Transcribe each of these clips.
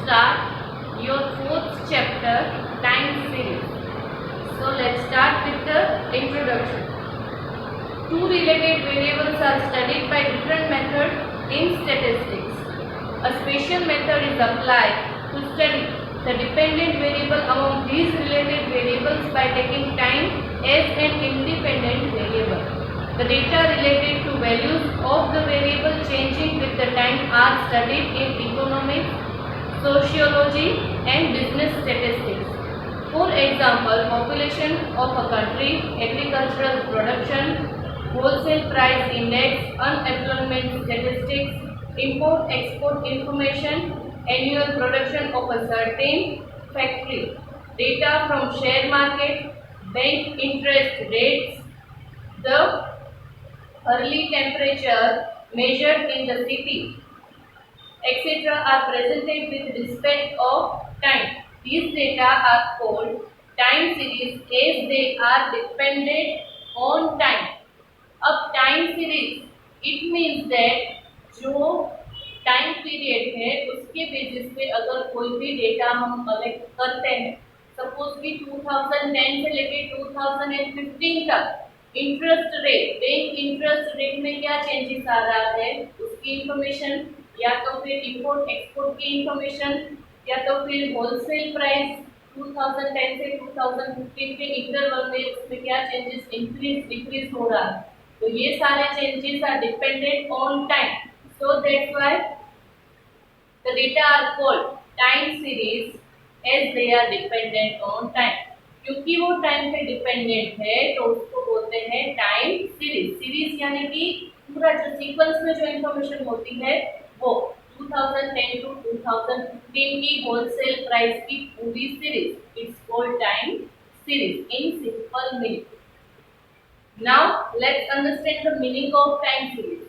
start your fourth chapter, time series. So let's start with the introduction. Two related variables are studied by different methods in statistics. A special method is applied to study the dependent variable among these related variables by taking time as an independent variable. The data related to values of the variable changing with the time are studied in economics, sociology and business statistics. For example, population of a country, agricultural production, wholesale price index, unemployment statistics, import-export information, annual production of a certain factory, data from share market, bank interest rates, the early temperature measured in the city, etc. are presented with respect of time. These data are called time series as they are dependent on time. अब time series it means that जो time period है उसके basis पे अगर कोई भी data हम collect करते हैं, सपोज कि 2010 से लेके 2015 तक interest rate, bank interest rate में क्या चेंजेस आ रहा है उसकी इंफॉर्मेशन, या तो फिर इंपोर्ट एक्सपोर्ट की इंफॉर्मेशन, या तो फिर होलसेल प्राइस 2010 से 2015 के इंटरवल में उसमें क्या चेंजेस इंक्रीज डिक्रीज हो रहा है, तो ये सारे changes are dependent on time. So that's why the data are called time series as they are dependent on time. क्योंकि वो टाइम पे डिपेंडेंट है तो उसको बोलते हैं टाइम सीरीज. सीरीज यानी कि पूरा जो सीक्वेंस में जो इंफॉर्मेशन होती है वो 2010 टू 2015 की होलसेल प्राइस की पूरी series, it's called time series in simple meaning. Now let's understand the meaning of time series.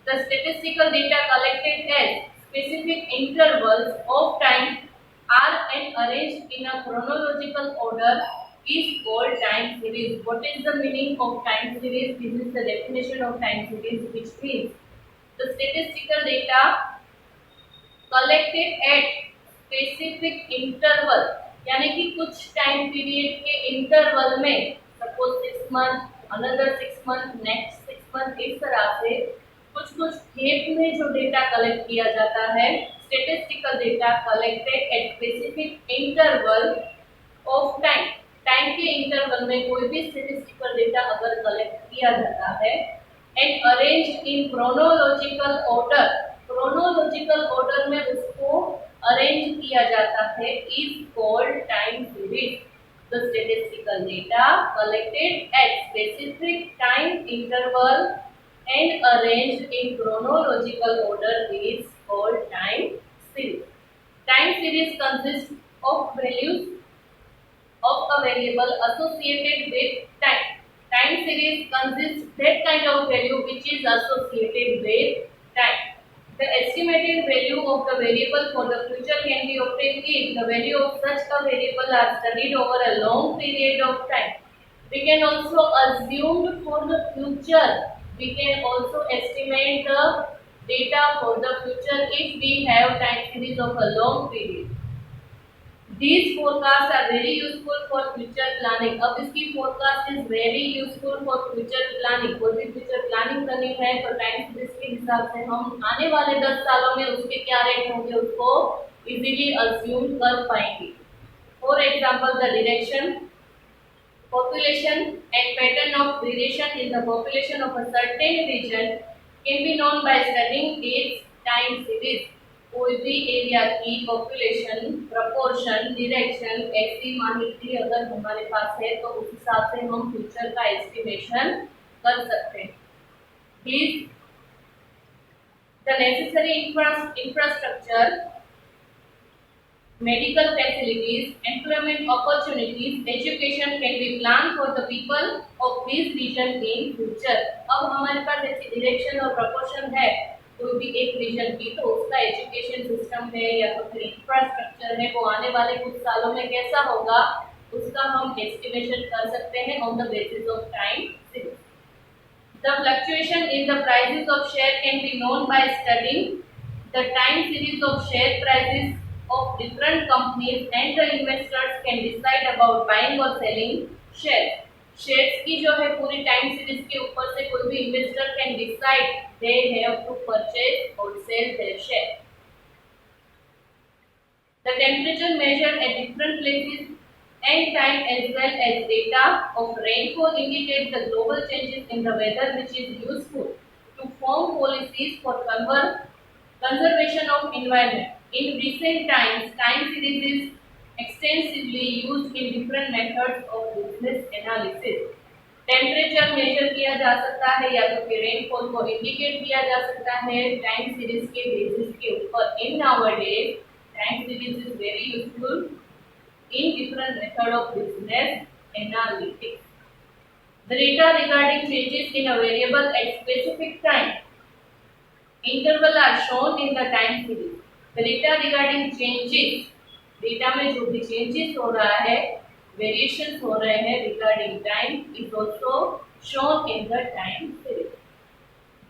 The statistical data collected at specific intervals of time are and arranged in a chronological order is called time series. What is the meaning of time series? This is the definition of time series, which means the statistical data collected at specific interval, यानी कि कुछ time period के interval में, suppose 6 month, another 6 month, next 6 month, इस तरह से कुछ कुछ गेप में जो डेटा कलेक्ट किया जाता है, statistical data collected at specific interval of time. Time के इंटरवल में कोई भी स्टैटिस्टिकल डेटा अगर कलेक्ट किया जाता है and arranged in chronological order, chronological order में उसको अरेंज किया जाता है, is called time series. The statistical data collected at specific time interval and arranged in chronological order is called time series. Time series consists of values of a variable associated with time. Time series consists that kind of value which is associated with time. The estimated value of the variable for the future can be obtained if the value of such a variable are studied over a long period of time. We can also assume for the future. We can also estimate the data for the future if we have time series of a long period. These forecasts are very useful for future planning. अब इसकी forecast is very useful for future planning. कोई भी future planning करनी है तो time series के हिसाब से हम आने वाले 10 सालों में उसके क्या रेट होंगे उसको इजीली assume कर पाएंगे. For example, the direction, population and pattern of variation in the population of a certain region can be known by studying its time series. कोई भी एरिया की पॉपुलेशन, प्रपोर्शन, डायरेक्शन, ऐसी माहिती अगर हमारे पास है तो उस हिसाब से हम फ्यूचर का एस्टिमेशन कर सकते हैं. Please the necessary infrastructure, medical facilities, employment opportunities, education can be planned for the people of this region in future. अब हमारे पास ऐसी डायरेक्शन और प्रपोर्शन है कोई भी एक रीजन की, तो उसका एजुकेशन सिस्टम है या तो फिर इंफ्रास्ट्रक्चर है, वो आने वाले कुछ सालों में कैसा होगा उसका हम एस्टिमेशन कर सकते हैं on the basis of time series. The fluctuation in the prices of share can be known by studying the time series of share prices of different companies and the investors can decide about buying or selling shares. Shares की जो है पूरी time series के ऊपर से कोई भी investor can decide they have to purchase और sell their share. The temperature measured at different places and time as well as data of rainfall indicate the global changes in the weather, which is useful to form policies for conservation of environment. In recent times, time series is extensively used in different methods of business analysis. Temperature measure किया जा सकता है या तो फिर rainfall को indicate किया जा सकता है टाइम सीरीज के बेसिस के ऊपर. इन nowadays time series is very useful in different method of business analytics. The data regarding changes in a variable at specific time interval are shown in the time series. The data regarding changes, data में जो भी changes हो रहा है, variations हो रहे हैं regarding time is also shown in the time series.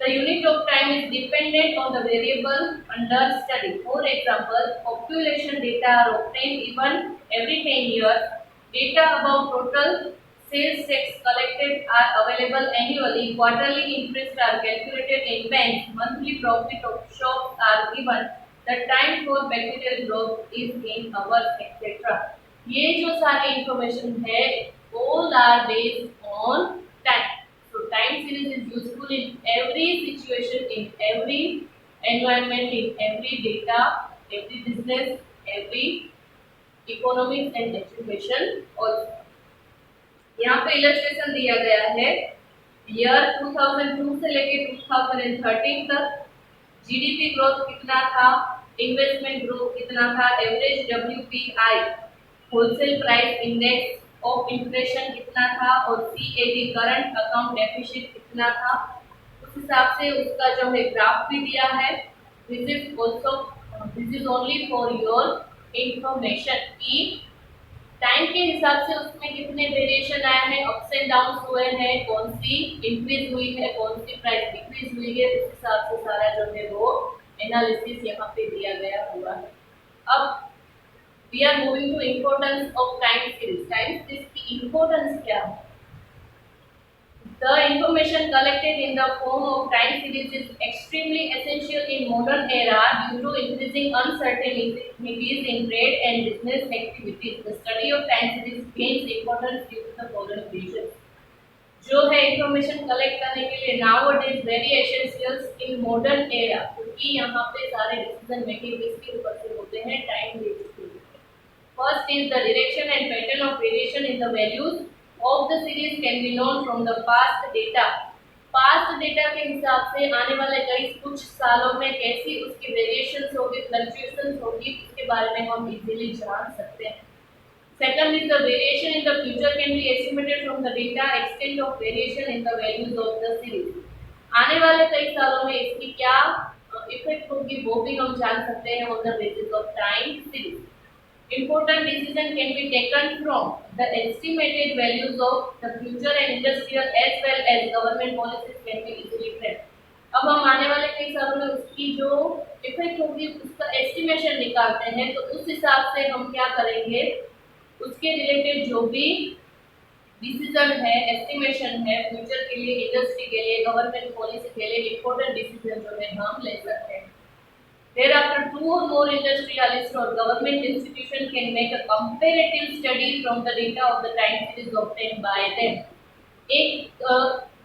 The unit of time is dependent on the variable under study. For example, population data are obtained even every 10 years. Data about total sales tax collected are available annually. Quarterly interest are calculated in banks. Monthly profit of shops are given. The time for bacterial growth is in hours, etc. ये जो सारी information है, all are based on time. So time series is useful in every situation, in every environment, in every data, every business, every economics and education also. यहाँ पे illustration दिया गया है year 2002 से लेके 2013 तक जीडीपी ग्रोथ कितना था, इन्वेस्टमेंट ग्रोथ कितना था, average WPI wholesale price index of inflation कितना था और सीएडी करंट अकाउंट डेफिसिट कितना था. उस हिसाब से उसका जो है ग्राफ भी दिया है. This is only for your information कि टाइम के हिसाब से उसमें कितने वेरिएशन आए हैं, अप्स एंड डाउन हुए हैं, कौन सी इंक्रीज हुई है, कौन सी प्राइस डिक्रीज हुई है. उस हिसाब से सारा जो है वो एनालिसिस यहाँ पे दिया गया हुआ है. अब we are moving to importance of time series. Time series की importance क्या है? The information collected in the form of time series is extremely essential in modern era due to increasing uncertainties in trade and business activities. The study of time series gains importance due to the following reasons. जो है information collect करने के लिए nowadays very essential in modern era, क्योंकि यहाँ पे सारे decision making इसके ऊपर से होते हैं time based. First is the direction and pattern of variation in the values of the series can be known from the past data. Past data के हिसाब से आने वाले कई कुछ सालों में कैसी उसकी variations होगी, fluctuations होगी, उसके बारे में हम easily जान सकते हैं. Second is the variation in the future can be estimated from the data extent of variation in the values of the series. आने वाले कई सालों में इसकी क्या इफेक्ट होगी वो भी हम जान सकते हैं on the basis of time series. Important decision can be taken from the estimated values of the future and industrial as well as government policies can be easily tracked. अब हम आने वाले कई सालों में उसकी जो इफेक्ट होगी उसका एस्टिमेशन निकालते हैं, तो उस हिसाब से हम क्या करेंगे, उसके रिलेटेड जो भी डिसीजन है, एस्टिमेशन है फ्यूचर के लिए, इंडस्ट्री के लिए, गवर्नमेंट पॉलिसी के लिए इम्पोर्टेंट डिसीजन जो है हम ले सकते हैं. Thereafter, two or more industrialists or government institutions can make a comparative study from the data of the time series obtained by them. एक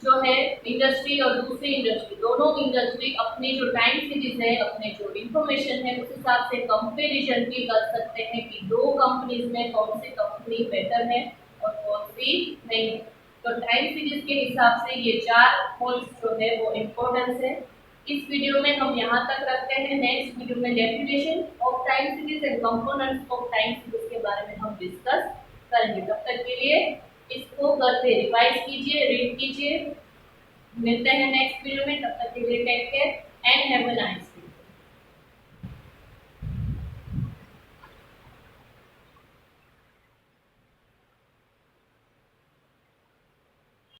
जो है इंडस्ट्री और दूसरी इंडस्ट्री, दोनों इंडस्ट्री अपनी जो टाइम सीरीज है, अपने जो इंफॉर्मेशन है, उस हिसाब से कंपैरिजन भी कर सकते हैं कि दो कंपनीज में कौन सी कंपनी बेटर है और कौन सी नहीं. तो टाइम सीरीज के हिसाब से ये 4 पॉइंट्स जो है वो इम्पोर्टेंस है. इस वीडियो में हम यहाँ तक रखते हैं. नेक्स्ट वीडियो में definition of time series and components of time series के बारे में हम डिस्कस करेंगे. तब तक के लिए इसको करके रिवाइज कीजिए, रीड कीजिए. मिलते हैं नेक्स्ट वीडियो में. तब तक के लिए take care and have a nice